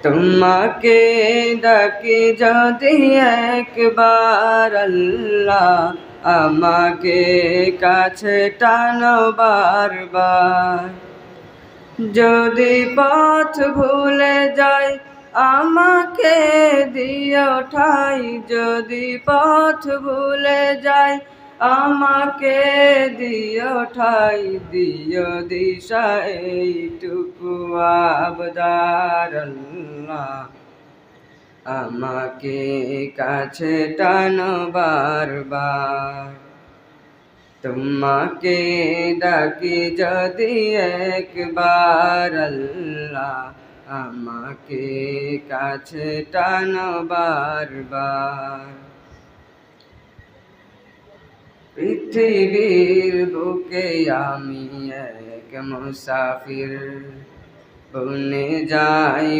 তোমাকে ডাকি যদি একবার আল্লাহ, আমাকে কাছে টানো বারবার। যদি পথ ভুলে যাই আমাকে দিও ঠাই, যদি পথ ভুলে যাই আমাকে দিও ঠাই, দিও দিশা এইটুকু আবদার আল্লাহ, আমাকে কাছে টানো বারবার। তোমাকে ডাকি যদি একবার আল্লাহ, আমাকে কাছে টানো বারবার। পৃথিবীর বুকে আমি এক মুসাফির, বনে যাই